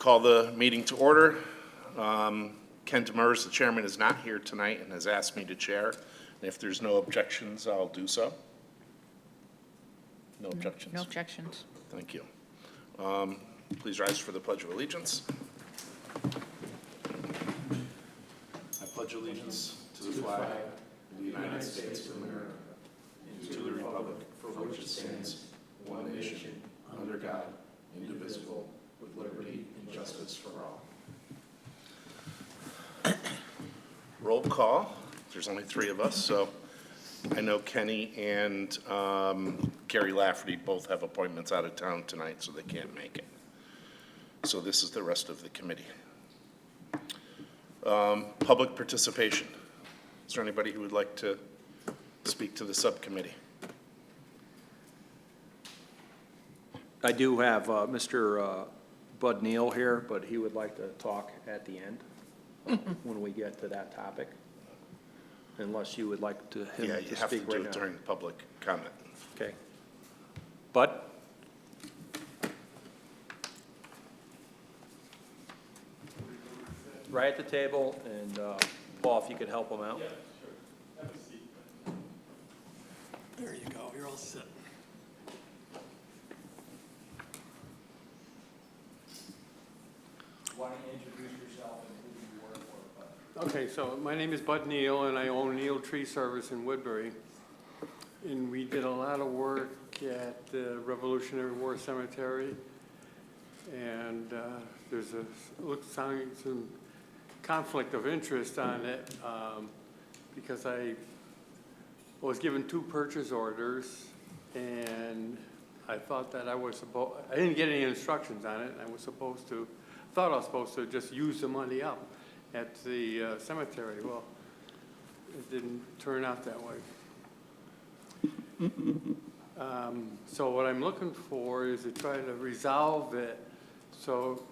Call the meeting to order. Ken Demers, the chairman, is not here tonight and has asked me to chair. And if there's no objections, I'll do so. No objections? No objections. Thank you. Please rise for the Pledge of Allegiance. I pledge allegiance to the flag of the United States of America and to the republic for which it stands, one nation, under God, indivisible, with liberty and justice for all. Roll call. There's only three of us, so I know Kenny and Gary Lafferty both have appointments out of town tonight, so they can't make it. So this is the rest of the committee. Public participation. Is there anybody who would like to speak to the subcommittee? I do have Mr. Bud Neal here, but he would like to talk at the end when we get to that topic, unless you would like him Yeah, to you have to speak do right it now. during public comment. Okay. Bud? Right at the table, and Paul, if you could help him out. Yeah, sure. Have a seat. There you go, you're all set. Why don't you introduce yourself and who you work for, Bud? Okay, so my name is Bud Neal, and I own Neal Tree Service in Woodbury. And we did a lot of work at the Revolutionary War Cemetery. And there's some conflict of interest on it because I was given 2 purchase orders, and I thought that I didn't get any instructions on it. Thought I was supposed to just use the money up at the cemetery. Well, it didn't turn out that way. So what I'm looking for is to try to resolve it, so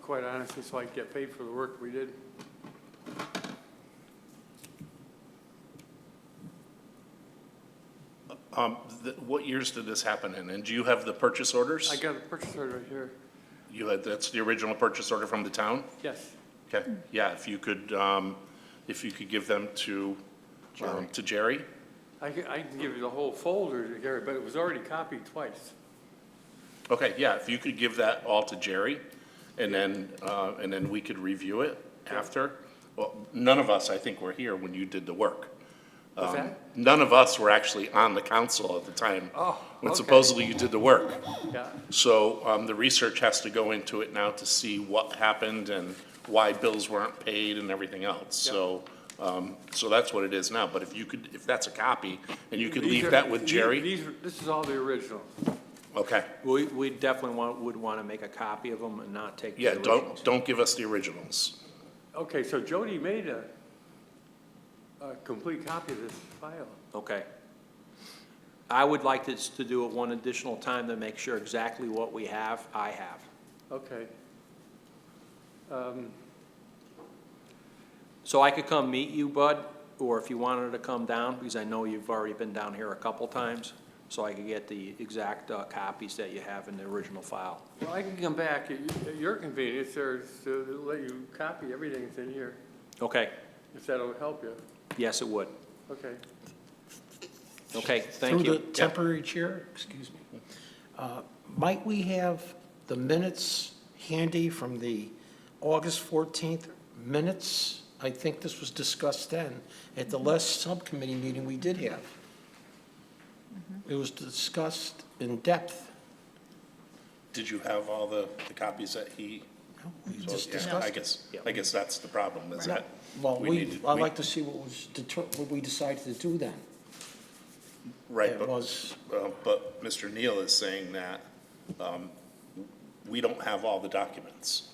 quite honestly, so I can get paid for the work we did. What years did this happen in? And do you have the purchase orders? I got a purchase order right here. That's the original purchase order from the town? Yes. Okay, yeah, if you could give them to Jerry. I can give you the whole folder to Gary, but it was already copied twice. Okay, yeah, if you could give that all to Jerry, and then we could review it after. Well, none of us, I think, were here when you did the work. What's that? None of us were actually on the council at the time Oh, when okay. supposedly you did the work. Yeah. So the research has to go into it now to see what happened and why bills weren't paid and everything else. Yep. So that's what it is now. But if that's a copy, and you could These leave are- that with Jerry? This is all the original. Okay. We definitely would want to make a copy of them and not take the Yeah, originals. don't give us the originals. Okay, so Jody made a complete copy of this file. Okay. I would like this to do it one additional time to make sure exactly what we have, I have. Okay. So I could come meet you, Bud, or if you wanted to come down, because I know you've already been down here a couple times, so I could get the exact copies that you have in the original file. Well, I can come back at your convenience there to let you copy everything that's in here, Okay. if that'll help you. Yes, it would. Okay. Okay, thank Through you. the temporary chair, excuse me. Might we have the minutes handy from the August 14th minutes? I think this was discussed then at the last subcommittee meeting we did have. It was discussed in depth. Did you have all the copies that he? No, we So, just yeah, discussed. I guess that's the problem, is that Well, we I'd like to see what we decided to do then. right, It but was, but Mr. Neal is saying that we don't have all the documents.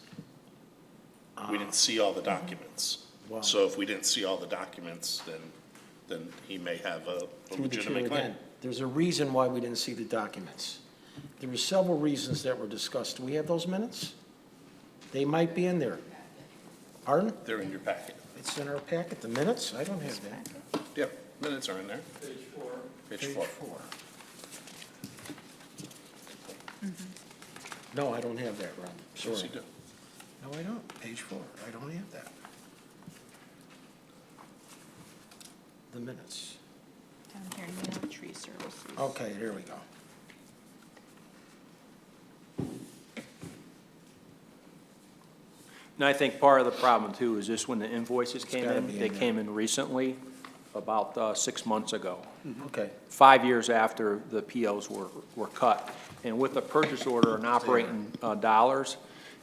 We didn't see all the documents. Wow. So if we didn't see all the documents, then he may have a through the chair legitimate claim. again, there's a reason why we didn't see the documents. There were several reasons that were discussed. Do we have those minutes? They might be in there. Pardon? They're in your packet. It's in our packet, the minutes? I don't have that. Yep, minutes are in there. Page 4. Page 4. No, I don't have that, Ron, Yes, sorry. you do. No, I don't. Page 4. I don't have that. The minutes. Down here, Neil Tree Services. Okay, there we go. And I think part of the problem too is just when the invoices came gotta in, be in they there. came in recently, about 6 months ago. Okay. 5 years after the POs were cut. And with the purchase order and operating dollars,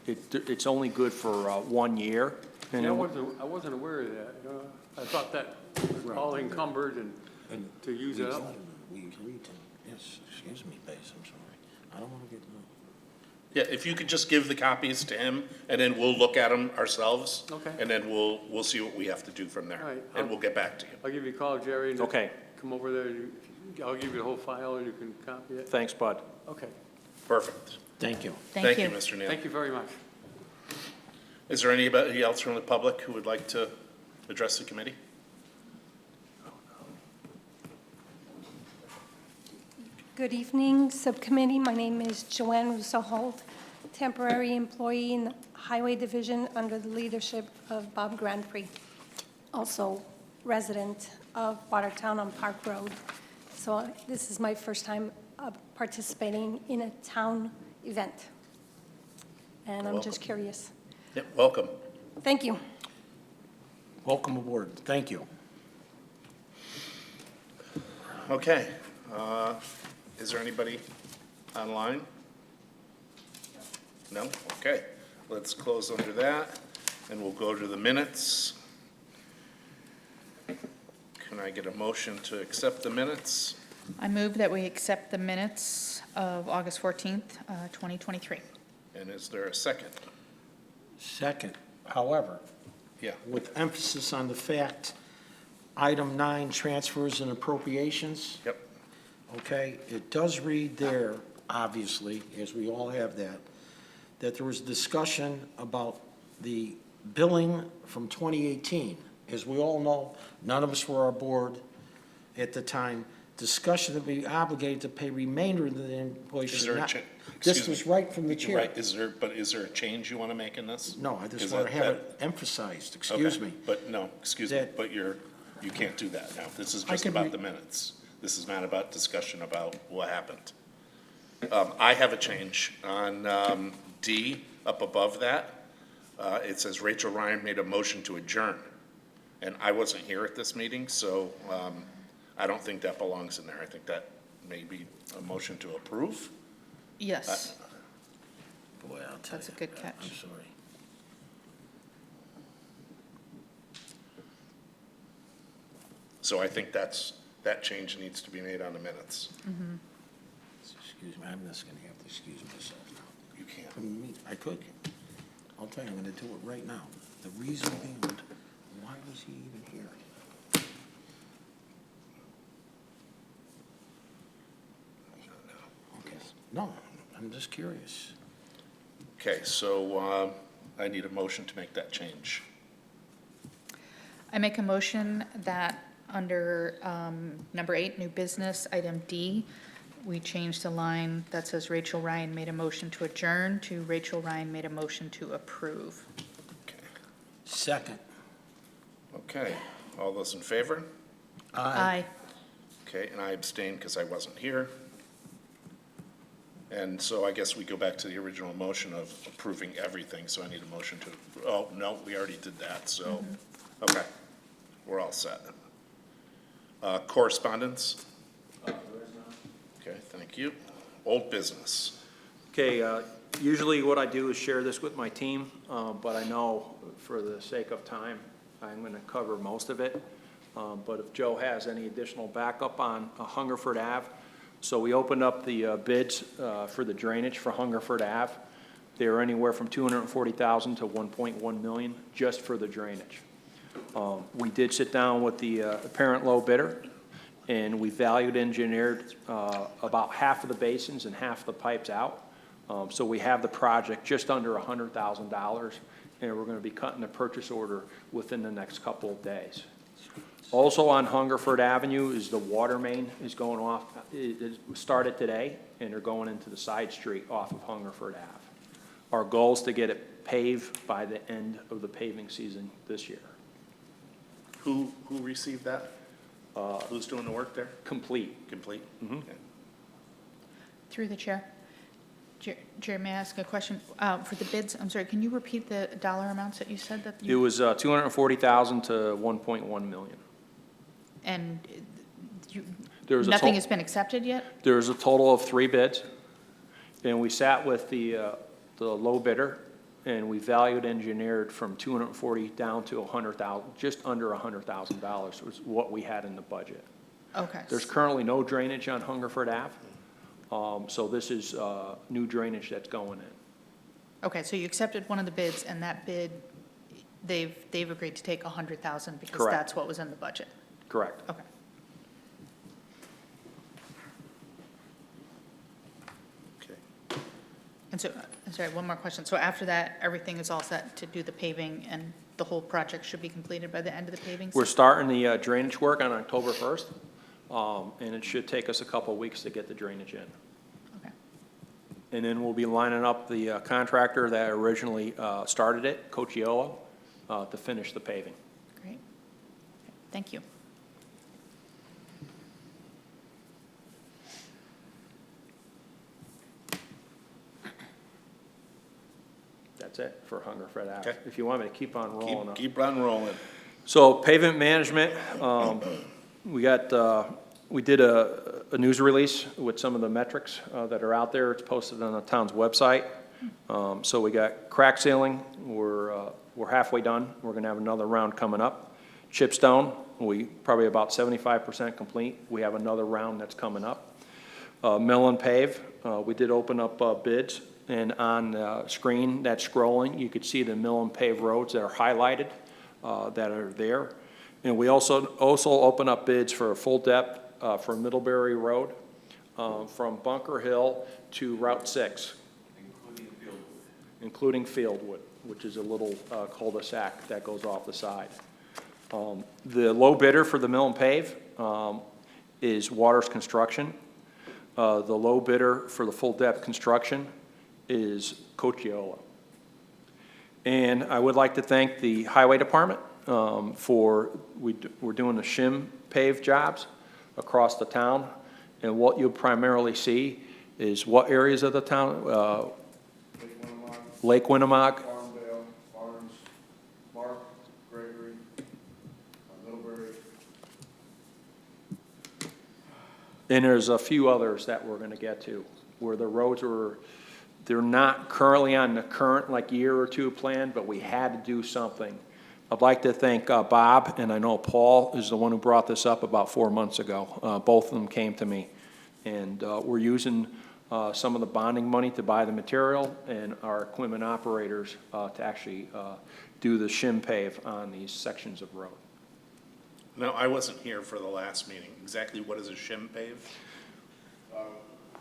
it's only good for 1 year. And Yeah, it I wasn't aware of that. I thought that was all encumbered and to use it up. We agreed to, yes, excuse me, Base, I'm sorry. I don't want to get, Yeah, if you could just give the copies to him, and then we'll look at them ourselves. Okay. And then we'll see what we have to do from there. All right. And we'll get back to you. I'll give you a call, Jerry, and Okay. come over there. I'll give you the whole file and you can copy it. Thanks, Bud. Okay. Perfect. thank you. Thank you. Mr. Neal. Thank you very much. Is there anybody else from the public who would like to address the committee? Good evening, Subcommittee. My name is Joanne Russo-Holt, temporary employee in the Highway Division under the leadership of Bob Grandpré, also resident of Watertown on Park Road. So this is my first time participating in a town event, and I'm just curious. Yep, welcome. Thank you. Welcome aboard. Thank you. Okay. Is there anybody online? No? Okay. Let's close under that, and we'll go to the minutes. Can I get a motion to accept the minutes? I move that we accept the minutes of August 14th, 2023. And is there a second? Second, however, Yeah. with emphasis on the fact, item 9, transfers and appropriations. Yep. Okay, it does read there, obviously, as we all have that there was discussion about the billing from 2018. As we all know, none of us were on board at the time. Discussion to be obligated to pay remainder of the invoice. Is there a not- cha- This excuse was me. right from the chair. Right, is there a change you want to make in this? No, I just Is want to that- have it emphasized, excuse Okay, me. But no, excuse me, That- but you can't do that now. This is I just could about re- the minutes. This is not about discussion about what happened. I have a change on D, up above that. It says Rachel Ryan made a motion to adjourn. And I wasn't here at this meeting, so I don't think that belongs in there. I think that may be a motion to approve. Yes. Boy, I'll tell That's a you, good catch. I'm sorry. So I think that change needs to be made on the minutes. Excuse me, I'm just gonna have to excuse myself now. You can't. From me, I could. I'll tell you, I'm gonna do it right now. The reason being, why was he even here? Okay, no, I'm just curious. Okay, so I need a motion to make that change. I make a motion that under number 8, new business, item D, we change the line that says Rachel Ryan made a motion to adjourn to Rachel Ryan made a motion to approve. Okay. Second. Okay, all those in favor? Aye. Okay, and I abstain because I wasn't here. And so I guess we go back to the original motion of approving everything, so I need a motion to, oh, no, we already did that, so, okay, we're all set. Correspondence? Okay, thank you. Old business. Okay, usually what I do is share this with my team, but I know for the sake of time, I'm going to cover most of it. But if Joe has any additional backup on Hungerford Ave. So we opened up the bids for the drainage for Hungerford Ave. They were anywhere from $240,000 to $1.1 million just for the drainage. We did sit down with the apparent low bidder, and we valued engineered about half of the basins and half the pipes out. So we have the project just under $100,000, and we're going to be cutting the purchase order within the next couple of days. Also on Hungerford Avenue is the water main is going off, it started today, and they're going into the side street off of Hungerford Ave. Our goal is to get it pave by the end of the paving season this year. Who received that? Who's doing the work there? Complete. Complete? Mhm. Okay. Through the chair. Jerry, may I ask a question? For the bids, I'm sorry, can you repeat the dollar amounts that you said that It you? was 240,000 to 1.1 million. And There's a nothing to- has been accepted yet? There's a total of 3 bids, and we sat with the low bidder, and we valued engineered from 240 down to 100,000, just under $100,000 was what we had in the budget. Okay. There's currently no drainage on Hungerford Ave, so this is new drainage that's going in. Okay, so you accepted one of the bids, and that bid, they've agreed to take 100,000 because Correct. that's what was in the budget? Correct. Okay. Okay. And so, I'm sorry, one more question. So after that, everything is all set to do the paving, and the whole project should be completed by the end of the paving We're season? starting the drainage work on October 1st, and it should take us a couple of weeks to get the drainage in. Okay. And then we'll be lining up the contractor that originally started it, Cochiolo, to finish the paving. Great. Okay, thank you. That's it for Hungerford Ave. Okay. If you want me to keep on rolling up. Keep on rolling. So pavement management, we did a news release with some of the metrics that are out there. It's posted on the town's website. So we got crack sealing, we're halfway done. We're gonna have another round coming up. Chip stone, we probably about 75% complete. We have another round that's coming up. Mill and pave, we did open up bids, and on the screen that's scrolling, you could see the mill and pave roads that are highlighted, that are there. And we also open up bids for a full depth for Middlebury Road, from Bunker Hill to Route 6. Including Fieldwood, which is a little cul-de-sac that goes off the side. The low bidder for the mill and pave is Waters Construction. The low bidder for the full depth construction is Cochiolo. And I would like to thank the Highway Department we're doing the shim pave jobs across the town. And what you'll primarily see is what areas of the town? Lake Winnemog. Farmvale, Barnes, Mark, Gregory, Middlebury. And there's a few others that we're gonna get to, where the roads they're not currently on the current, like, year or two plan, but we had to do something. I'd like to thank Bob, and I know Paul is the one who brought this up about 4 months ago. Both of them came to me. And we're using some of the bonding money to buy the material, and our equipment operators to actually do the shim pave on these sections of road. No, I wasn't here for the last meeting. Exactly what is a shim pave?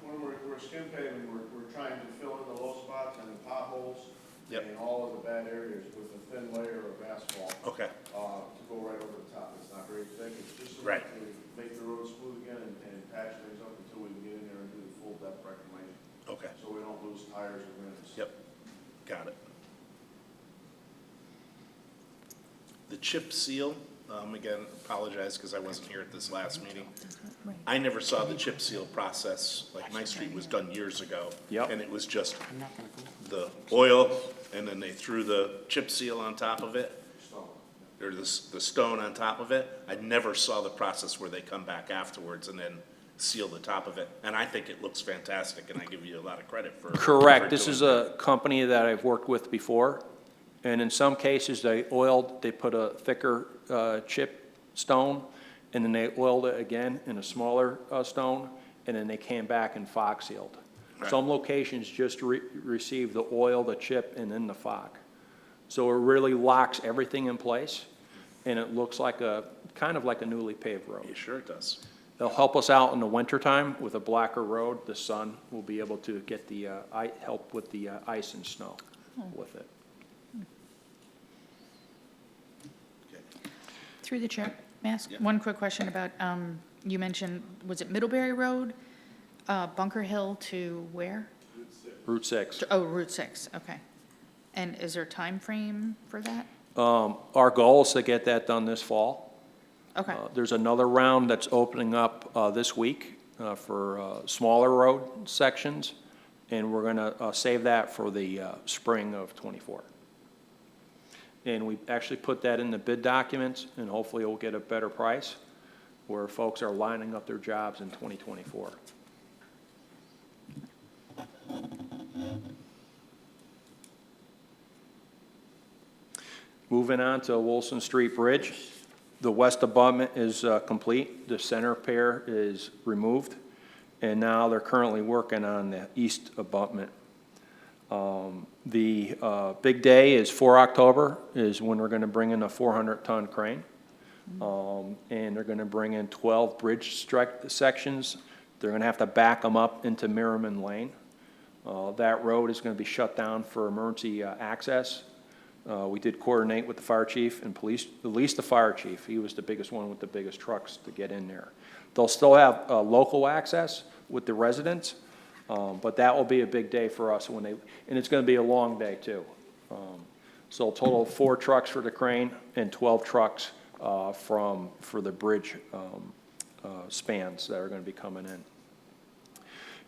When we're skim paving, we're trying to fill in the low spots and the potholes. Yep. And all of the bad areas with a thin layer of asphalt. Okay. To go right over the top. It's not very thick, it's just Right. enough to make the road smooth again and patch things up until we can get in there and do the full depth reclamation. Okay. So we don't lose tires or rims. Yep. Got it. The chip seal, again, apologize because I wasn't here at this last meeting. I never saw the chip seal process, like my street was done years ago. Yep. And it was just the oil, and then they threw the chip seal on top of it, or the stone on top of it. I never saw the process where they come back afterwards and then seal the top of it. And I think it looks fantastic, and I give you a lot of credit for. Correct. for This doing is that. a company that I've worked with before, and in some cases, they put a thicker chip stone, and then they oiled it again in a smaller stone, and then they came back and fog sealed. Right. Some locations just receive the oil, the chip, and then the fog. So it really locks everything in place, and it looks like kind of like a newly paved road. Yeah, sure it does. It'll help us out in the wintertime with a blacker road. The sun will be able to get the, help with the ice and snow with it. Through the chair, may I ask Yeah. one quick question about, you mentioned, was it Middlebury Road, Bunker Hill to where? Route 6. Oh, Route 6, okay. And is there a time frame for that? Our goal is to get that done this fall. Okay, There's another round that's opening up this week for smaller road sections, and we're going to save that for the spring of '24. And we actually put that in the bid documents, and hopefully we'll get a better price where folks are lining up their jobs in 2024. Moving on to Wilson Street Bridge. The west abutment is complete. The center pair is removed, and now they're currently working on the east abutment. The big day is 4 October is when we're going to bring in a 400-ton crane. And they're going to bring in 12 bridge sections. They're going to have to back them up into Merriman Lane. That road is going to be shut down for emergency access. We did coordinate with the fire chief and police, at least the fire chief. He was the biggest one with the biggest trucks to get in there. They'll still have local access with the residents, but that will be a big day for us and it's going to be a long day too. So a total of 4 trucks for the crane and 12 trucks for the bridge spans that are going to be coming in.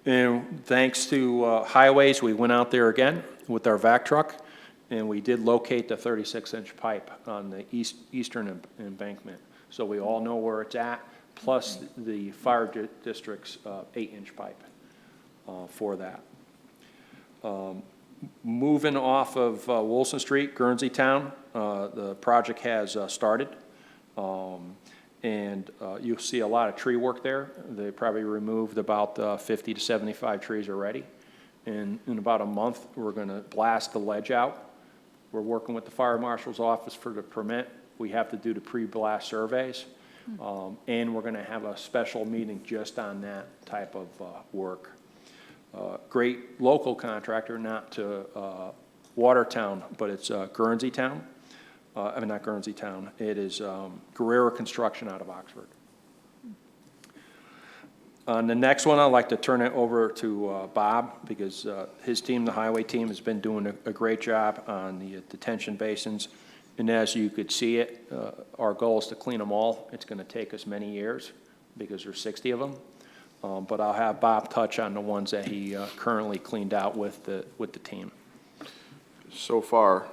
And thanks to highways, we went out there again with our vac truck, and we did locate the 36-inch pipe on the eastern embankment. So we all know where it's at, plus the fire district's 8-inch pipe for that. Moving off of Wilson Street, Guernsey Town, the project has started. You'll see a lot of tree work there. They probably removed about 50 to 75 trees already. And in about a month, we're going to blast the ledge out. We're working with the fire marshal's office for the permit. We have to do the pre-blast surveys. And we're going to have a special meeting just on that type of work. Great local contractor, not to Watertown, but it's Guernsey Town. I mean, not Guernsey Town. It is Guerrero Construction out of Oxford. On the next one, I'd like to turn it over to Bob, because his team, the highway team, has been doing a great job on the detention basins. And as you could see it, our goal is to clean them all. It's going to take us many years because there's 60 of them. But I'll have Bob touch on the ones that he currently cleaned out with the team. So far,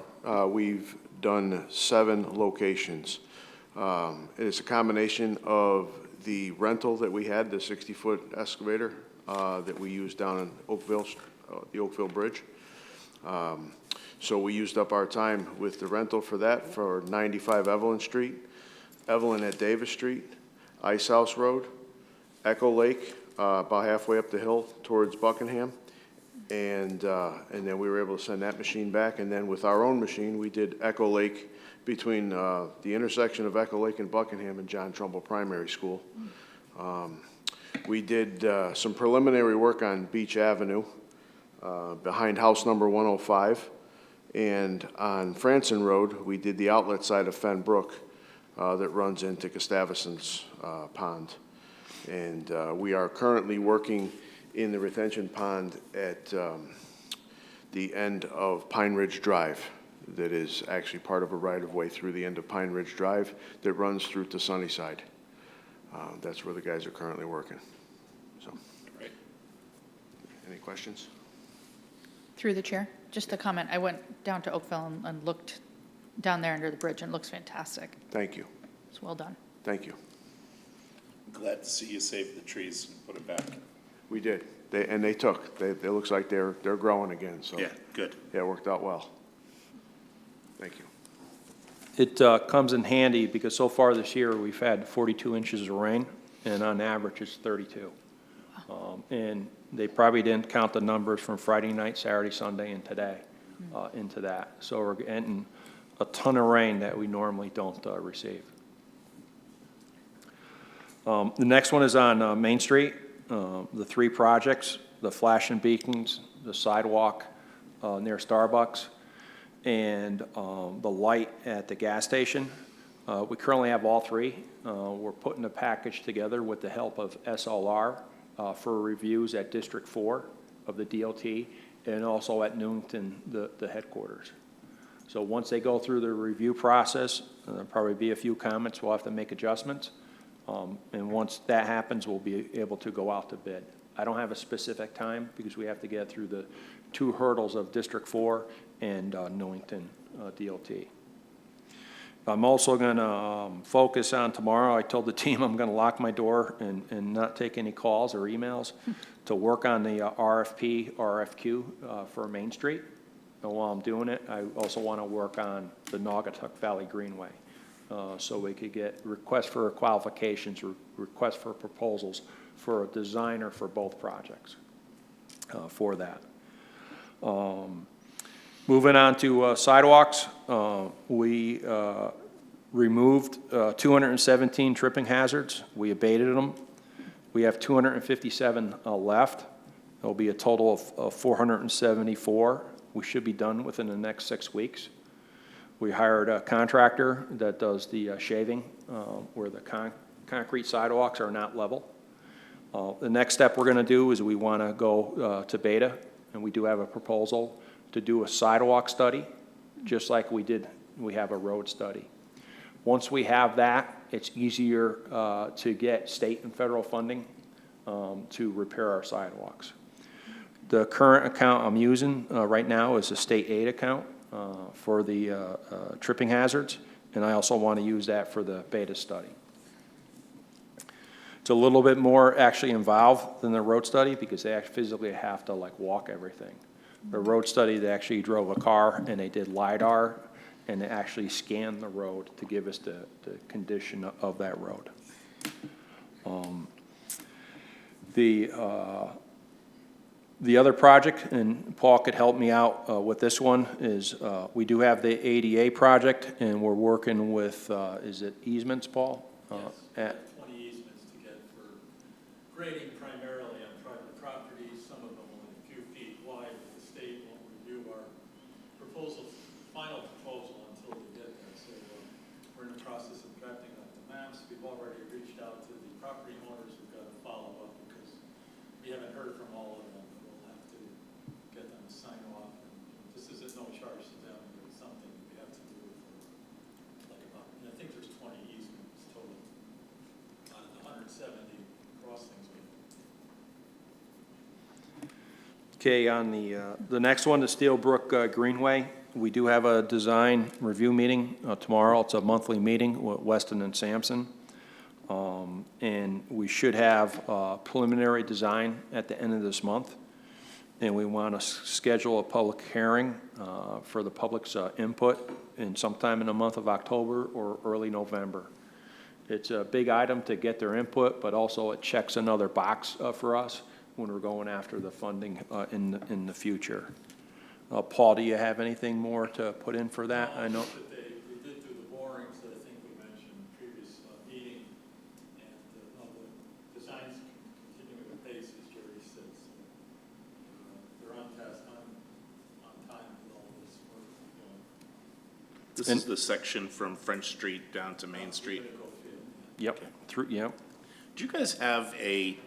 we've done 7 locations. It's a combination of the rental that we had, the 60-foot excavator that we used down in Oakville, the Oakville Bridge. So we used up our time with the rental for that for 95 Evelyn Street, Evelyn at Davis Street, Ice House Road, Echo Lake, about halfway up the hill towards Buckingham. And then we were able to send that machine back. And then with our own machine, we did Echo Lake between the intersection of Echo Lake and Buckingham and John Trumbull Primary School. We did some preliminary work on Beach Avenue behind house number 105. And on Franson Road, we did the outlet side of Fen Brook that runs into Gustavison's pond. And we are currently working in the retention pond at the end of Pine Ridge Drive. That is actually part of a right-of-way through the end of Pine Ridge Drive that runs through to Sunnyside. That's where the guys are currently working. So, Right. Any questions? through the chair, just a comment. I went down to Oakville and looked down there under the bridge, and it looks fantastic. Thank you. It's well done. Thank you. Glad to see you save the trees and put it back. We did. They took. It looks like they're growing again. So Yeah, good. yeah, it worked out well. Thank you. It comes in handy because so far this year, we've had 42 inches of rain, and on average, it's 32. And they probably didn't count the numbers from Friday night, Saturday, Sunday, and today into that. So we're getting a ton of rain that we normally don't receive. The next one is on Main Street. The 3 projects, the flashing beacons, the sidewalk near Starbucks, and the light at the gas station. We currently have all 3. We're putting a package together with the help of SLR for reviews at District 4 of the DOT, and also at Newington, the headquarters. So once they go through the review process, there'll probably be a few comments, we'll have to make adjustments. And once that happens, we'll be able to go out to bid. I don't have a specific time because we have to get through the 2 hurdles of District 4 and Newington DOT. I'm also gonna focus on tomorrow, I told the team I'm gonna lock my door and not take any calls or emails to work on the RFP, RFQ for Main Street. And while I'm doing it, I also wanna work on the Naugatuck Valley Greenway. So we could get requests for qualifications, requests for proposals for a designer for both projects for that. Moving on to sidewalks, we removed 217 tripping hazards. We abated them. We have 257 left. There'll be a total of 474. We should be done within the next 6 weeks. We hired a contractor that does the shaving where the concrete sidewalks are not level. The next step we're going to do is we want to go to beta, and we do have a proposal to do a sidewalk study, just like we have a road study. Once we have that, it's easier to get state and federal funding to repair our sidewalks. The current account I'm using right now is a state aid account for the tripping hazards, and I also want to use that for the beta study. It's a little bit more actually involved than the road study because they actually physically have to like walk everything. The road study, they actually drove a car and they did LiDAR and they actually scanned the road to give us the condition of that road. The other project, and Paul could help me out with this one, is we do have the ADA project and we're working with, is it easements, Paul? Yes, 20 easements to get for grading primarily on private properties, some of them only a few feet wide, but the state won't review our final proposal until we get there. So we're in the process of drafting up the maps. We've already reached out to the property owners. We've got to follow up because we haven't heard from all of them. We'll have to get them to sign off. And this is at no charge to them, but it's something we have to do for like about, I think there's 20 easements total out of the 170 crossings we have. Okay, on the next one, the Steelbrook Greenway, we do have a design review meeting tomorrow. It's a monthly meeting with Weston and Sampson. And we should have preliminary design at the end of this month. And we want to schedule a public hearing for the public's input in sometime in the month of October or early November. It's a big item to get their input, but also it checks another box for us when we're going after the funding in the future. Paul, do you have anything more to put in for that? I know. We did do the borings that I think we mentioned in the previous meeting, and the designs continuing at pace, as Jerry said. So, they're on task, on time with all this work we're doing. This is the section from French Street down to Main Street. Yep. Yep. Do you guys have a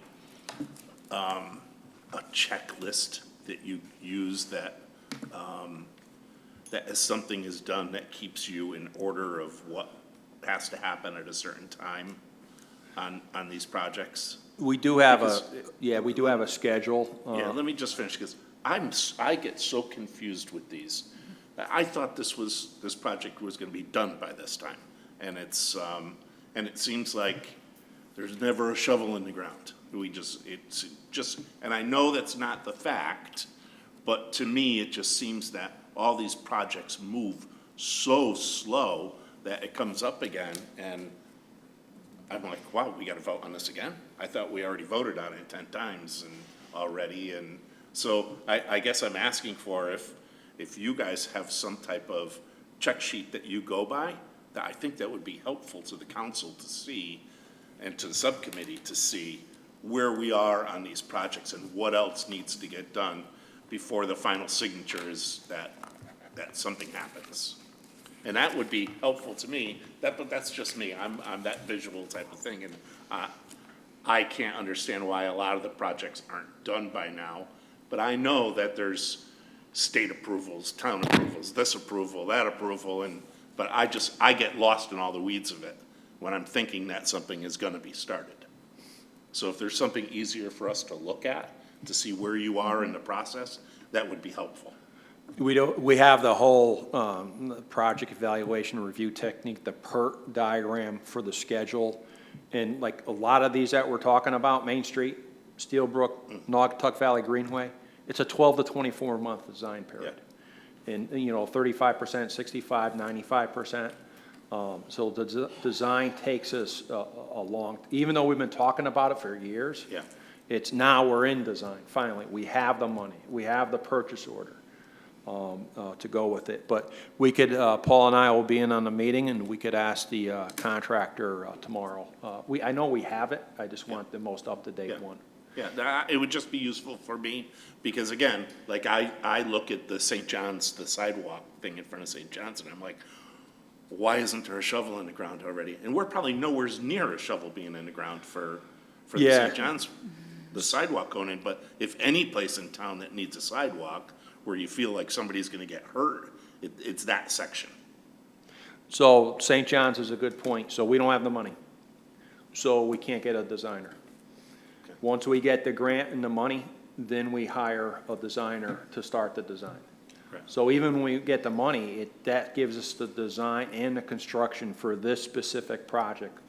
checklist that you use that as something is done that keeps you in order of what has to happen at a certain time on these projects? We do have we do have a schedule. Yeah, let me just finish, because I get so confused with these. I thought this project was gonna be done by this time, and and it seems like there's never a shovel in the ground. It's just, and I know that's not the fact, but to me, it just seems that all these projects move so slow that it comes up again, and I'm like, wow, we gotta vote on this again? I thought we already voted on it 10 times already, and so I guess I'm asking for if you guys have some type of check sheet that you go by, that I think that would be helpful to the council to see, and to the subcommittee to see where we are on these projects and what else needs to get done before the final signature is that something happens. And that would be helpful to me, but that's just me, I'm that visual type of thing, and I can't understand why a lot of the projects aren't done by now, but I know that there's state approvals, town approvals, this approval, that approval, but I get lost in all the weeds of it when I'm thinking that something is gonna be started. So if there's something easier for us to look at, to see where you are in the process, that would be helpful. We have the whole project evaluation review technique, the PERT diagram for the schedule. And like a lot of these that we're talking about, Main Street, Steelbrook, Naugatuck Valley Greenway, it's a 12 to 24 month design period. And, 35%, 65, 95%. So the design takes us a long, even though we've been talking about it for years. Yeah. It's now we're in design, finally. We have the money, we have the purchase order to go with it. But we could, Paul and I will be in on the meeting, and we could ask the contractor tomorrow. I know we have it, I just want the most up-to-date one. Yeah, it would just be useful for me, because again, like I look at the St. John's, the sidewalk thing in front of St. John's, and I'm like, why isn't there a shovel in the ground already? And we're probably nowhere near a shovel being in the ground for the St. John's, the sidewalk going in. But if any place in town that needs a sidewalk where you feel like somebody's gonna get hurt, it's that section. So St. John's is a good point. So we don't have the money. So we can't get a designer. Okay. Once we get the grant and the money, then we hire a designer to start the design. Correct. So even when we get the money, that gives us the design and the construction for this specific project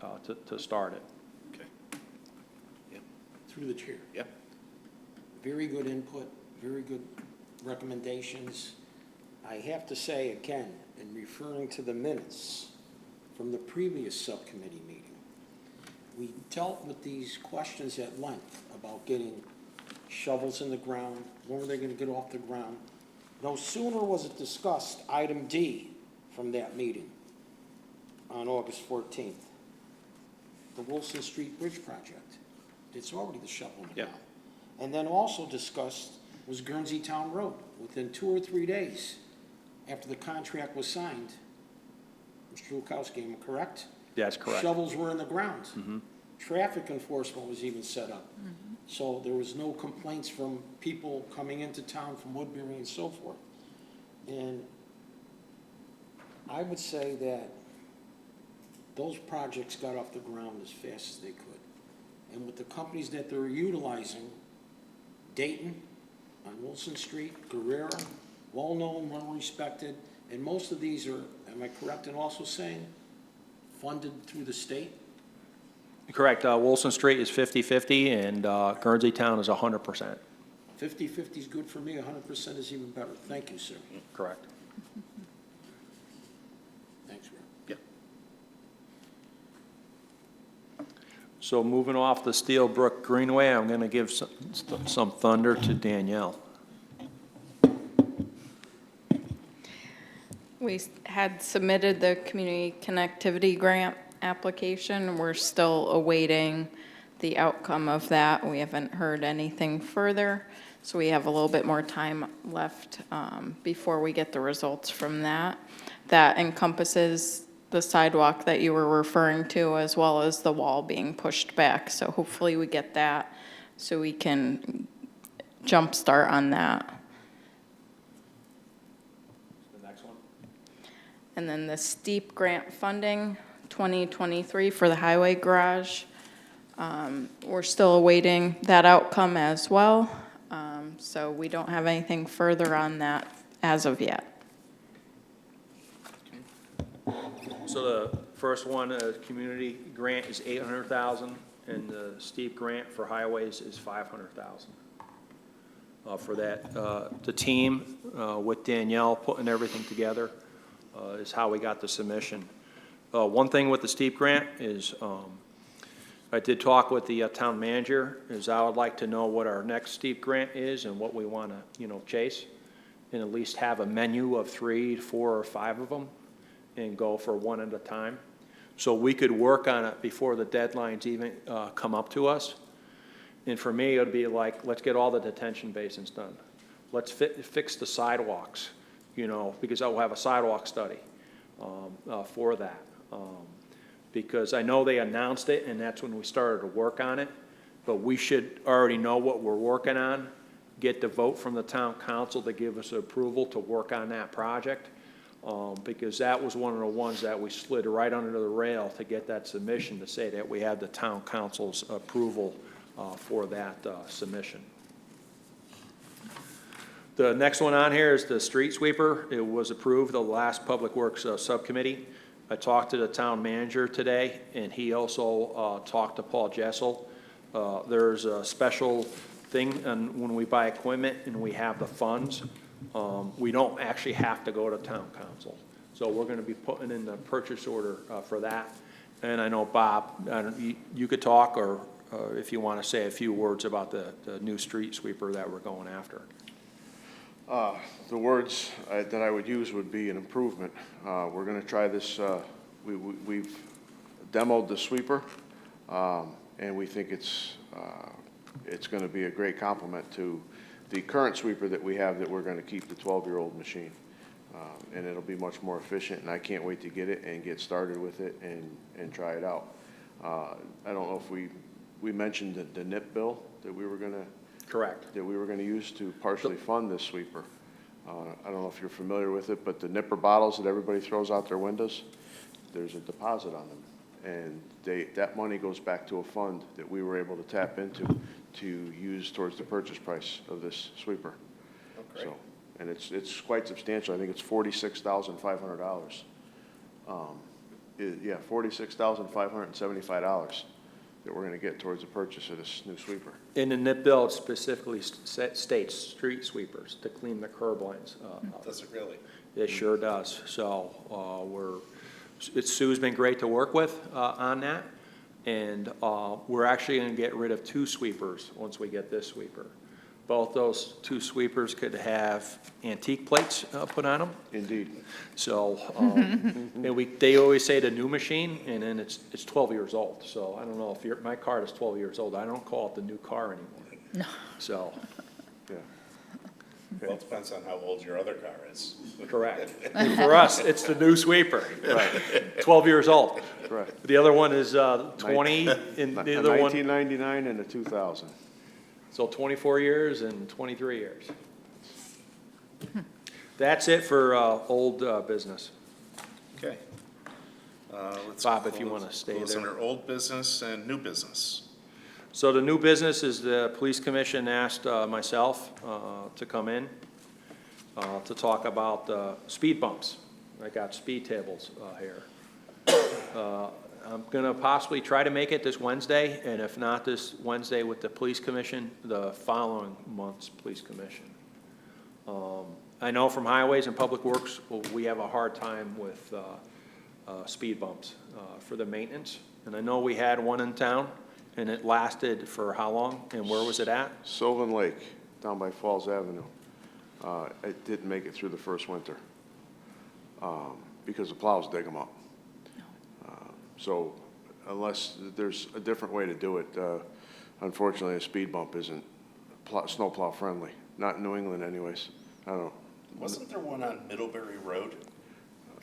to start it. Okay. Yeah. Through the chair. Yeah. Very good input, very good recommendations. I have to say again, in referring to the minutes from the previous subcommittee meeting, we dealt with these questions at length about getting shovels in the ground, when are they gonna get off the ground? No sooner was it discussed, item D from that meeting on August 14th, the Wilson Street Bridge project. It's already the shovel in the Yeah. ground. And then also discussed was Guernsey Town Road. Within 2 or 3 days after the contract was signed, Mr. Lukowski, am I correct? That's correct. Shovels were in the ground. Traffic enforcement was even set up. So there was no complaints from people coming into town from Woodbury and so forth. And I would say that those projects got off the ground as fast as they could. And with the companies that they're utilizing, Dayton on Wilson Street, Guerrero, well-known, well-respected, and most of these are, am I correct in also saying, funded through the state? Correct. Wilson Street is 50/50, and Guernsey Town is 100%. 50/50 is good for me, 100% is even better. Thank you, sir. Correct. Thanks, Rick. Yeah. So moving off the Steelbrook Greenway, I'm going to give some thunder to Danielle. We had submitted the community connectivity grant application. We're still awaiting the outcome of that. We haven't heard anything further, so we have a little bit more time left before we get the results from that. That encompasses the sidewalk that you were referring to, as well as the wall being pushed back. So hopefully we get that so we can jumpstart on that. The next one. And then the STEEP grant funding, 2023 for the highway garage. We're still awaiting that outcome as well. So we don't have anything further on that as of yet. So the first one, community grant is $800,000, and the STEEP grant for highways is $500,000. For that, the team with Danielle putting everything together is how we got the submission. One thing with the STEEP grant is I did talk with the town manager, is I would like to know what our next STEEP grant is and what we want to, chase, and at least have a menu of 3, 4, or 5 of them and go for one at a time. So we could work on it before the deadlines even come up to us. And for me, it would be like, let's get all the detention basins done. Let's fix the sidewalks, because I will have a sidewalk study for that. Because I know they announced it, and that's when we started to work on it, but we should already know what we're working on get the vote from the town council to give us approval to work on that project, because that was one of the ones that we slid right under the rail to get that submission to say that we had the town council's approval for that submission. The next one on here is the street sweeper. It was approved, the last Public Works Subcommittee. I talked to the town manager today, and he also talked to Paul Jessel. There's a special thing, and when we buy equipment and we have the funds, we don't actually have to go to town council. So we're gonna be putting in the purchase order for that. And I know, Bob, you could talk, or if you want to say a few words about the new street sweeper that we're going after. The words that I would use would be an improvement. We're gonna try this, we've demoed the sweeper, and we think it's gonna be a great complement to the current sweeper that we have, that we're gonna keep, the 12-year-old machine. And it'll be much more efficient, and I can't wait to get it and get started with it and try it out. I don't know if we mentioned the NIP bill that we were gonna Correct. that we were gonna use to partially fund this sweeper. I don't know if you're familiar with it, but the nipper bottles that everybody throws out their windows, there's a deposit on them. And that money goes back to a fund that we were able to tap into to use towards the purchase price of this sweeper. Okay. So, and it's quite substantial. I think it's $46,500. Yeah, $46,575 that we're gonna get towards the purchase of this new sweeper. In the NIP bill, it specifically states street sweepers to clean the curb lines. Does it really? It sure does. So Sue's been great to work with on that. And we're actually going to get rid of 2 sweepers once we get this sweeper. Both those 2 sweepers could have antique plates put on them. Indeed. So and they always say the new machine, and then it's 12 years old. So I don't know if my car is 12 years old. I don't call it the new car anymore. No. So, Yeah. Well, it depends on how old your other car is. correct. And for us, it's the new sweeper. Right. 12 years old. Right. The other one is 20, and the other one, 1999 and a 2000. so 24 years and 23 years. That's it for old business. Okay. Let's Bob, if you close- wanna stay close there. under old business and new business. So the new business is the police commission asked myself to come in to talk about speed bumps. I got speed tables here. I'm gonna possibly try to make it this Wednesday, and if not this Wednesday with the police commission, the following month's police commission. I know from highways and public works, we have a hard time with speed bumps for the maintenance. And I know we had one in town, and it lasted for how long, and where was it at? Sylvan Lake, down by Falls Avenue. It didn't make it through the first winter because the plows dig them up. So unless there's a different way to do it, unfortunately, a speed bump isn't snowplow friendly. Not in New England anyways. I don't know. Wasn't there one on Middlebury Road?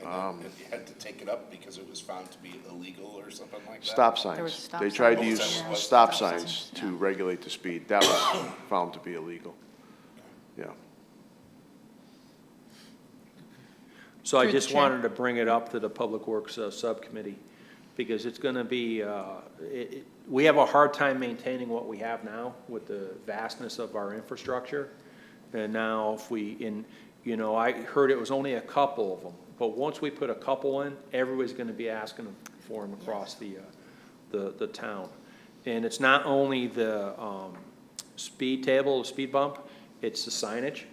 And you had to take it up because it was found to be illegal or something like that? Stop There was signs. stop They tried to signs. use Yeah. stop Stop signs signs, to yeah. regulate the speed. That was found to be illegal. Yeah. So I Through the just chair. wanted to bring it up to the Public Works Subcommittee, because it's gonna be, we have a hard time maintaining what we have now with the vastness of our infrastructure. And now if I heard it was only a couple of them, but once we put a couple in, everybody's gonna be asking for them across the town. And it's not only the speed table, the speed bump, it's the signage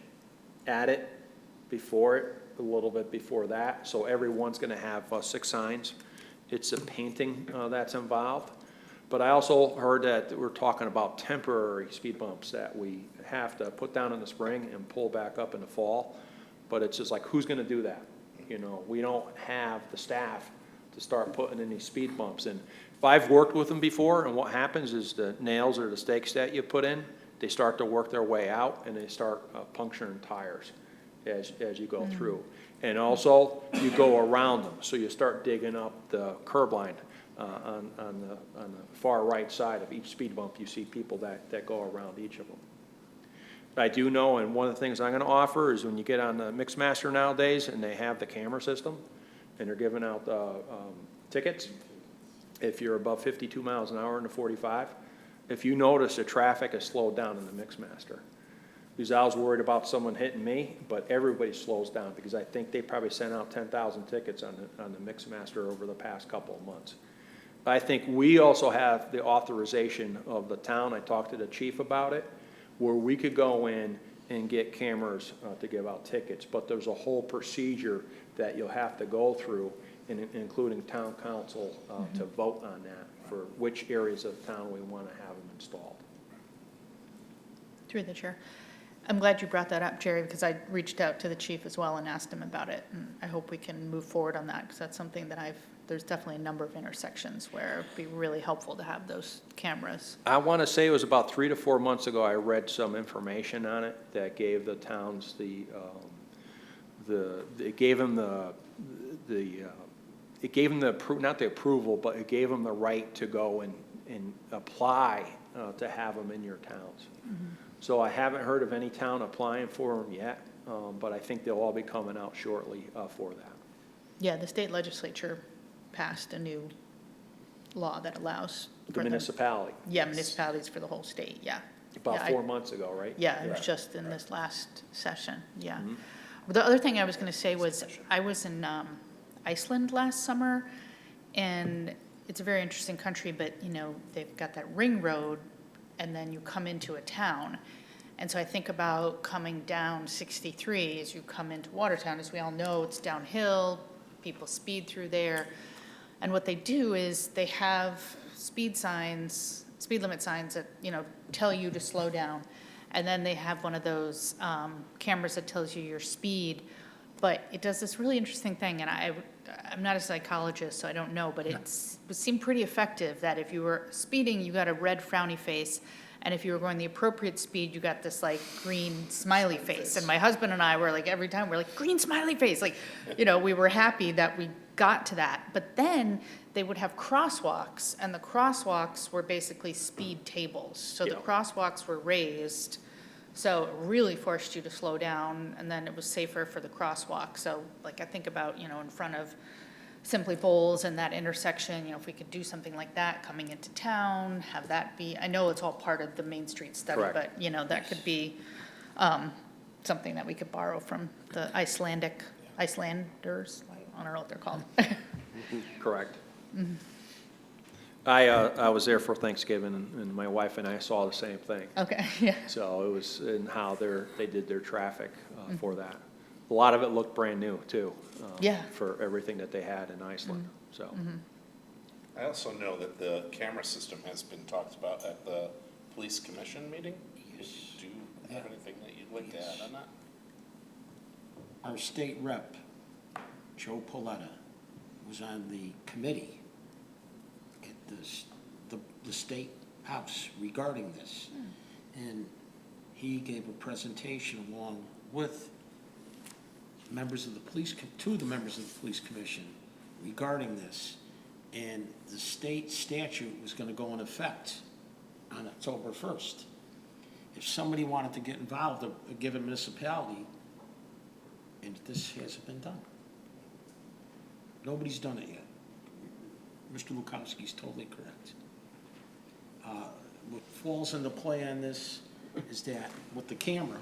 at it, before it, a little bit before that. So everyone's gonna have 6 signs. It's the painting that's involved. But I also heard that we're talking about temporary speed bumps that we have to put down in the spring and pull back up in the fall. But it's just like, who's gonna do that? We don't have the staff to start putting in these speed bumps. And if I've worked with them before, and what happens is the nails or the stakes that you put in, they start to work their way out, and they start puncturing tires as you go through. And also, you go around them, so you start digging up the curb line on the far right side of each speed bump. You see people that go around each of them. I do know, and one of the things I'm gonna offer is when you get on the Mixmaster nowadays and they have the camera system and they're giving out, tickets, if you're above 52 miles an hour in the 45, if you notice the traffic is slowed down in the Mixmaster. Because I was worried about someone hitting me, but everybody slows down because I think they probably sent out 10,000 tickets on the Mixmaster over the past couple of months. I think we also have the authorization of the town, I talked to the chief about it, where we could go in and get cameras to give out tickets, but there's a whole procedure that you'll have to go through, including town council, to vote on that for which areas of town we want to have them installed. Through the chair. I'm glad you brought that up, Jerry, because I reached out to the chief as well and asked him about it. And I hope we can move forward on that, because that's something that there's definitely a number of intersections where it'd be really helpful to have those cameras. I want to say it was about 3 to 4 months ago, I read some information on it that gave the towns it gave them not the approval, but it gave them the right to go and apply to have them in your towns. So I haven't heard of any town applying for them yet, but I think they'll all be coming out shortly for that. Yeah, the state legislature passed a new law that allows. The municipality. Yeah, municipalities for the whole state, yeah. About Yeah, 4 months ago, right? Yeah, it was just in this last session, yeah. The other thing I was going to say was, I was in Iceland last summer, and it's a very interesting country, but, you know, they've got that ring road, and then you come into a town. And so I think about coming down 63 as you come into Watertown. As we all know, it's downhill, people speed through there. And what they do is they have speed limit signs that, you know, tell you to slow down. And then they have one of those cameras that tells you your speed. But it does this really interesting thing, and I'm not a psychologist, so I don't know, but it seemed pretty effective that if you were speeding, you got a red frowny face, and if you were going the appropriate speed, you got this like green smiley face. And my husband and I were like, every time we're like, green smiley face, like, you know, we were happy that we got to that. But then they would have crosswalks, and the crosswalks were basically speed tables. So the crosswalks were raised, so it really forced you to slow down, and then it was safer for the crosswalk. So like I think about, you know, in front of Simply Bowls and that intersection, you know, if we could do something like that coming into town, have that be, I know it's all part of the Main Street study, Correct. but, you know, that could be something that we could borrow from the Icelanders, I don't know what they're called. Correct. I was there for Thanksgiving, and my wife and I saw the same thing. Okay, yeah. So it was in how they did their traffic for that. A lot of it looked brand new, too. Yeah. For everything that they had in Iceland, so. I also know that the camera system has been talked about at the police commission meeting. Do you have anything that you'd like to add on that? Our state rep, Joe Paletta, was on the committee at the state house regarding this. And he gave a presentation along with members of the two of the members of the police commission regarding this. And the state statute was going to go in effect on October 1st. If somebody wanted to get involved, a given municipality, and this hasn't been done. Nobody's done it yet. Mr. Lukowski's totally correct. What falls into play on this is that with the camera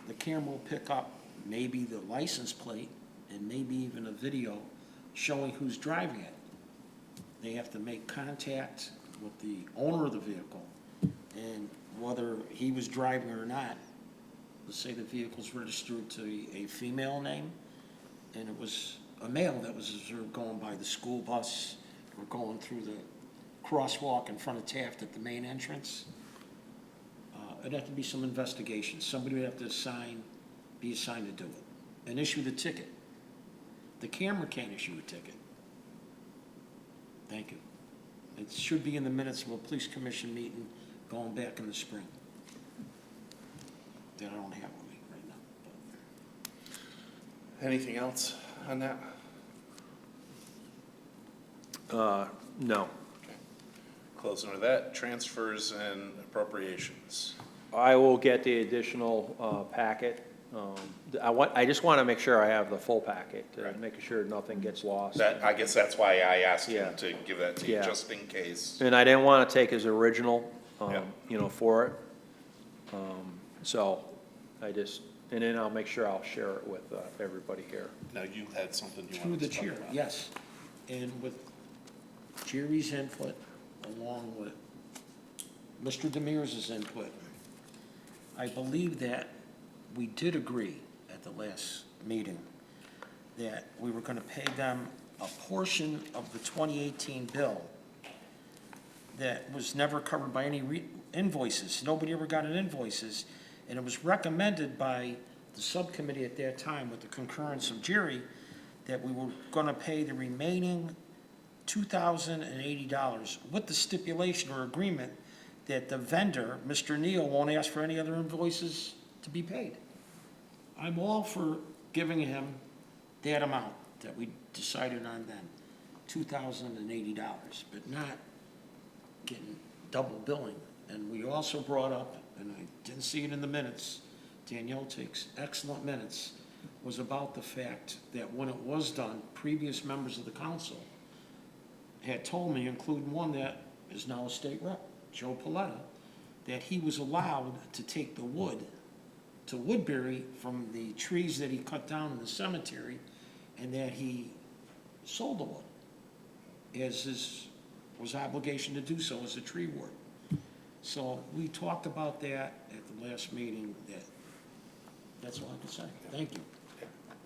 will pick up maybe the license plate and maybe even a video showing who's driving it. They have to make contact with the owner of the vehicle, and whether he was driving or not, let's say the vehicle's registered to a female name, and it was a male that was observed going by the school bus or going through the crosswalk in front of Taft at the main entrance. It'd have to be some investigation. Somebody would have to be assigned to do it and issue the ticket. The camera can't issue a ticket. Thank you. It should be in the minutes of a police commission meeting going back in the spring. That I don't have with me right now. Anything else on that? No. Okay. Closing with that, transfers and appropriations. I will get the additional packet. I just want to make sure I have the full packet, Right. making sure nothing gets lost. That, I guess that's why I asked Yeah. him to give that to you, Yeah. just in case. And I didn't want to take his original, Yeah. for it. So I just, and then I'll make sure I'll share it with everybody here. Now, you had something you Through wanted the to talk chair, about. yes. And with Jerry's input, along with Mr. Demirs' input, I believe that we did agree at the last meeting that we were gonna pay them a portion of the 2018 bill that was never covered by any invoices. Nobody ever got an invoices, and it was recommended by the subcommittee at that time, with the concurrence of Jerry, that we were gonna pay the remaining $2,080 with the stipulation or agreement that the vendor, Mr. Neal, won't ask for any other invoices to be paid. I'm all for giving him that amount that we decided on then, $2,080, but not getting double billing. And we also brought up, and I didn't see it in the minutes, Danielle takes excellent minutes, was about the fact that when it was done, previous members of the council had told me, including one that is now a state rep, Joe Paletta, that he was allowed to take the wood to Woodbury from the trees that he cut down in the cemetery, and that he sold the wood, as was obligation to do so as a tree ward. So we talked about that at the last meeting. That's all I can say. Thank you.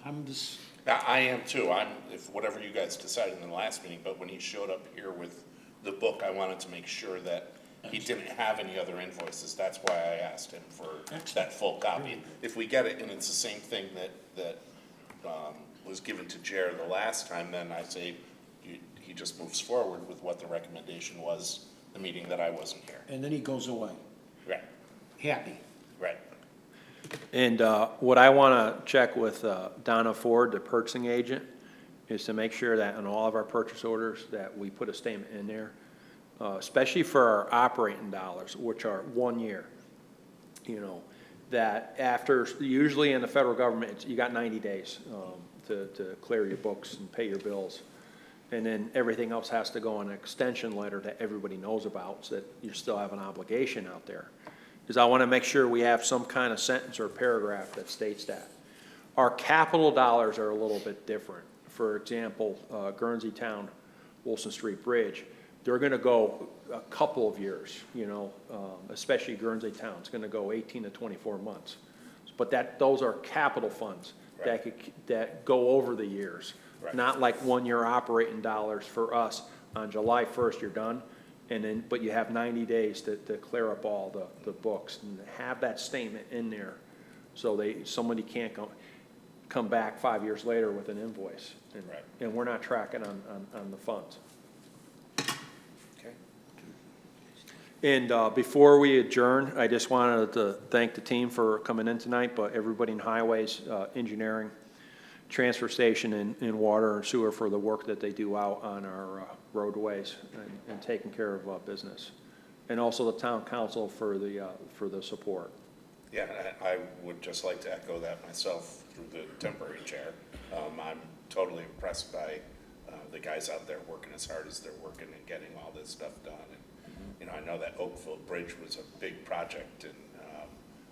I'm just, I am too. If whatever you guys decided in the last meeting, but when he showed up here with the book, I wanted to make sure that he didn't have any other invoices. That's why I asked him for that full copy. If we get it and it's the same thing that was given to Jared the last time, then I say he just moves forward with what the recommendation was the meeting that I wasn't here. and then he goes away, Right, happy. right. And what I want to check with Donna Ford, the purchasing agent, is to make sure that in all of our purchase orders, that we put a statement in there, especially for our operating dollars, which are 1 year. That after, usually in the federal government, you got 90 days to clear your books and pay your bills. And then everything else has to go on an extension letter that everybody knows about, so that you still have an obligation out there. Because I want to make sure we have some kind of sentence or paragraph that states that. Our capital dollars are a little bit different. For example, Guernsey Town, Wilson Street Bridge, they're going to go a couple of years, especially Guernsey Town. It's going to go 18 to 24 months. But those are capital funds that go over the years. Right. Not like 1 year operating dollars for us. On July 1st, you're done. But you have 90 days to clear up all the books and have that statement in there, so somebody can't come back 5 years later with an invoice. Right. And we're not tracking on the funds. Okay. And before we adjourn, I just wanted to thank the team for coming in tonight, but everybody in highways, engineering, transfer station, and water and sewer for the work that they do out on our roadways and taking care of business. And also the town council for the support. Yeah, I would just like to echo that myself through the temporary chair. I'm totally impressed by the guys out there working as hard as they're working and getting all this stuff done. And, I know that Oakville Bridge was a big project and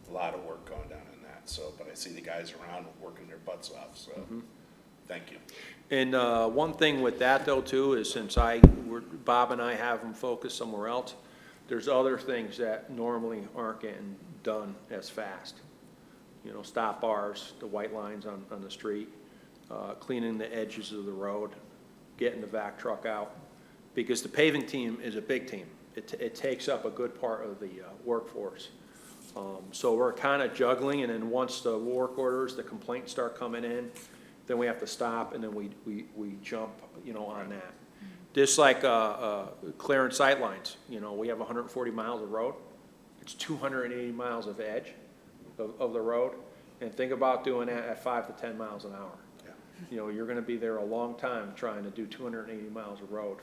a lot of work going down in that. So, but I see the guys around working their butts off, so thank you. And one thing with that though too is since Bob and I have them focused somewhere else, there's other things that normally aren't getting done as fast. Stop bars, the white lines on the street, cleaning the edges of the road, getting the vac truck out. Because the paving team is a big team. It takes up a good part of the workforce. So we're kind of juggling, and then once the work orders, the complaints start coming in, then we have to stop, and then we jump, on that. Just like clearing sight lines, we have 140 miles of road. It's 280 miles of edge of the road, and think about doing that at 5 to 10 miles an hour. Yeah. You're going to be there a long time trying to do 280 miles of road.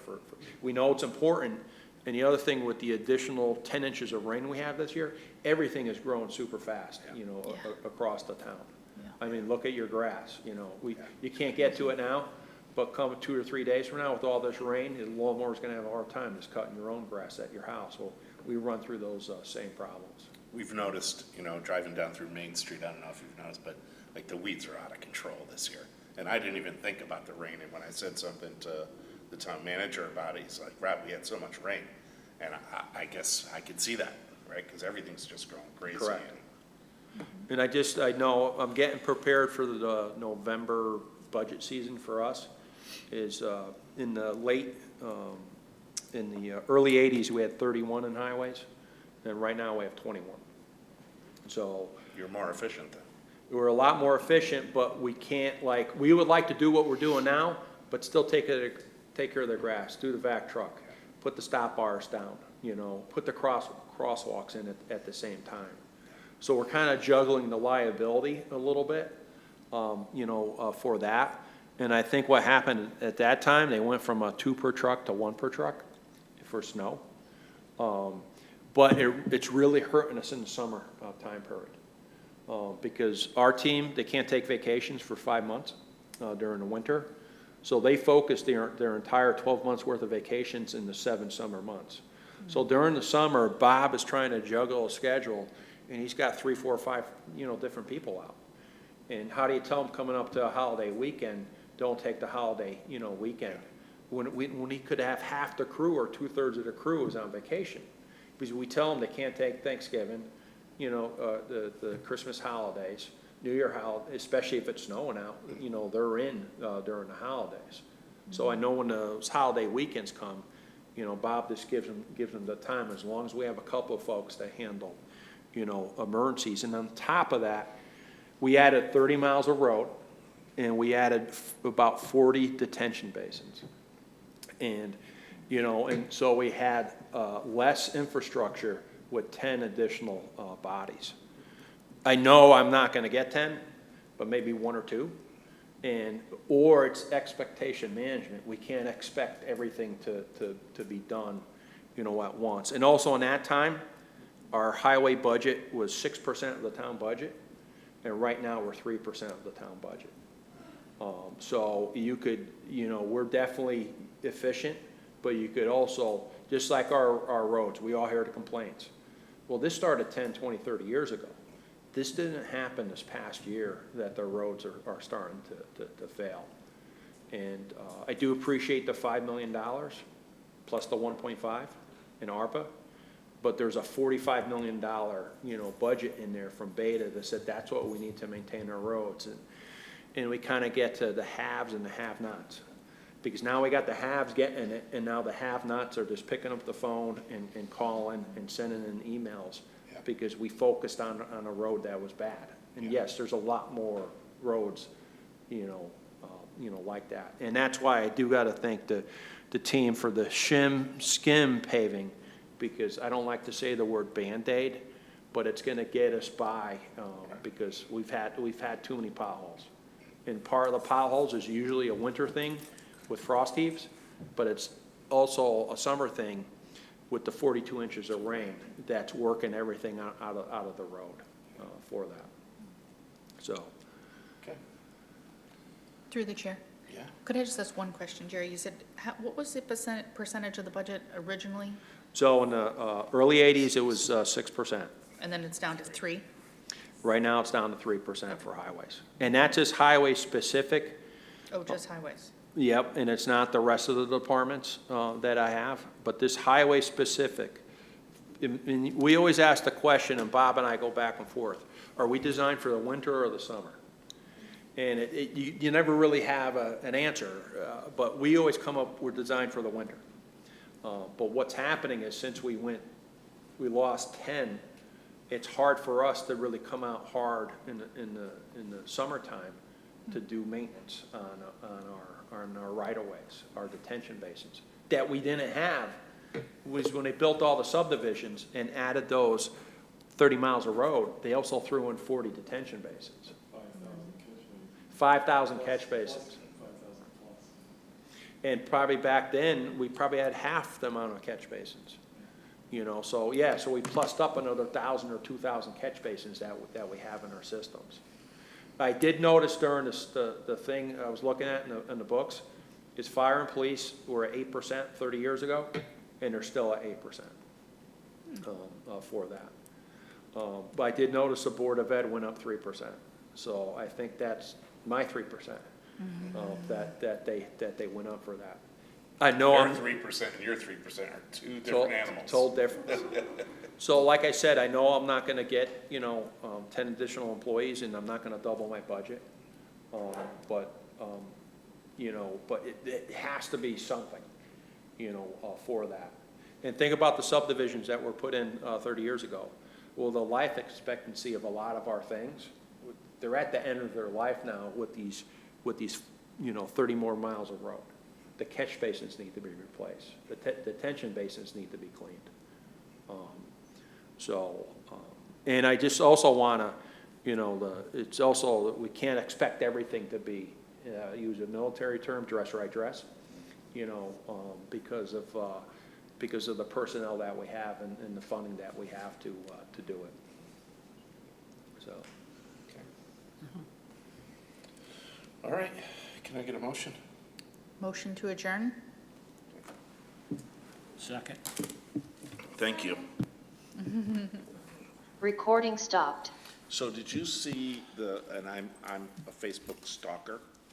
We know it's important, And the other thing with the additional 10 inches of rain we have this year, everything is growing super fast, you know, Yeah. across the town. Yeah. I mean, look at your grass, you know, you can't get to it now, but come 2 or 3 days from now with all this rain, the lawnmower's gonna have a hard time just cutting your own grass at your house. Well, we run through those same problems. We've noticed, you know, driving down through Main Street, I don't know if you've noticed, but like the weeds are out of control this year. And I didn't even think about the rain, and when I said something to the town manager about it, he's like, Rob, we had so much rain. And I guess I could see that, right, because everything's just going crazy. Correct. And I know I'm getting prepared for the November budget season for us, is in the early 80s, we had 31 in highways, and right now we have 21. So You're more efficient then. we're a lot more efficient, but we can't, we would like to do what we're doing now, but still take care of the grass, do the vac truck, put the stop bars down, you know, put the crosswalks in at the same time. So we're kind of juggling the liability a little bit, you know, for that. And I think what happened at that time, they went from a 2 per truck to 1 per truck for snow. But it's really hurting us in the summer time period. Because our team, they can't take vacations for 5 months during the winter. So they focus their entire 12 months worth of vacations in the 7 summer months. So during the summer, Bob is trying to juggle a schedule, and he's got 3, 4, 5, you know, different people out. And how do you tell him coming up to a holiday weekend, don't take the holiday, you know, weekend? When he could have half the crew or 2/3 of the crew is on vacation. Because we tell them they can't take Thanksgiving, you know, the Christmas holidays, New Year holiday, especially if it's snowing out, you know, they're in during the holidays. So I know when those holiday weekends come, you know, Bob just gives them the time, as long as we have a couple of folks to handle, you know, emergencies. And on top of that, we added 30 miles of road, and we added about 40 detention basins. And, you know, and so we had less infrastructure with 10 additional bodies. I know I'm not gonna get 10, but maybe 1 or 2. Or it's expectation management. We can't expect everything to be done, you know, at once. And also in that time, our highway budget was 6% of the town budget, and right now we're 3% of the town budget. So you could, you know, we're definitely efficient, but you could also, just like our roads, we all hear the complaints. Well, this started 10, 20, 30 years ago. This didn't happen this past year that the roads are starting to fail. And I do appreciate the $5 million plus the 1.5 in ARPA, but there's a $45 million, you know, budget in there from Beta that said that's what we need to maintain our roads. And we kind of get to the haves and the have-nots. Because now we got the haves getting it, and now the have-nots are just picking up the phone and calling and sending in emails. Yeah. Because we focused on a road that was bad. And yes, there's a lot more roads, you know, like that. And that's why I do got to thank the team for the skim paving, because I don't like to say the word Band-Aid, but it's going to get us by because we've had too many potholes. And part of the potholes is usually a winter thing with frost heaves, but it's also a summer thing with the 42 inches of rain that's working everything out of the road for that. So. Okay. Through the chair. Yeah. Could I just ask one question, Jerry? You said, what was the percentage of the budget originally? So in the early 80s, it was 6%. And then it's down to 3? Right now, it's down to 3% for highways. And that's just highway specific. Oh, just highways. Yep, and it's not the rest of the departments that I have, but this highway specific. And we always ask the question, and Bob and I go back and forth, are we designed for the winter or the summer? And you never really have an answer, but we always come up, we're designed for the winter. But what's happening is since we lost 10, it's hard for us to really come out hard in the summertime to do maintenance on our right-of-ways, our detention basins. That we didn't have was when they built all the subdivisions and added those 30 miles of road, they also threw in 40 detention basins. 5,000 catch basins. And probably back then, we probably had half the amount of catch basins. You know, so, yeah, so we plussed up another 1,000 or 2,000 catch basins that we have in our systems. I did notice during the thing I was looking at in the books, is fire and police were at 8% 30 years ago, and they're still at 8% for that. But I did notice the Board of Ed went up 3%, so I think that's my 3%, that they went up for that. I know Your I'm. 3% and your 3% are two Total- different animals. Total difference. So like I said, I know I'm not gonna get, you know, 10 additional employees, and I'm not gonna double my budget. But, you know, but it has to be something, you know, for that. And think about the subdivisions that were put in 30 years ago. Well, the life expectancy of a lot of our things, they're at the end of their life now with these, you know, 30 more miles of road. The catch basins need to be replaced. The detention basins need to be cleaned. And I just also want to, you know, it's also that we can't expect everything to be, use a military term, dress right dress, you know, because of the personnel that we have and the funding that we have to do it. So. All right, can I get a motion? Motion to adjourn? Second. Thank you. Recording stopped. So did you see and I'm a Facebook stalker,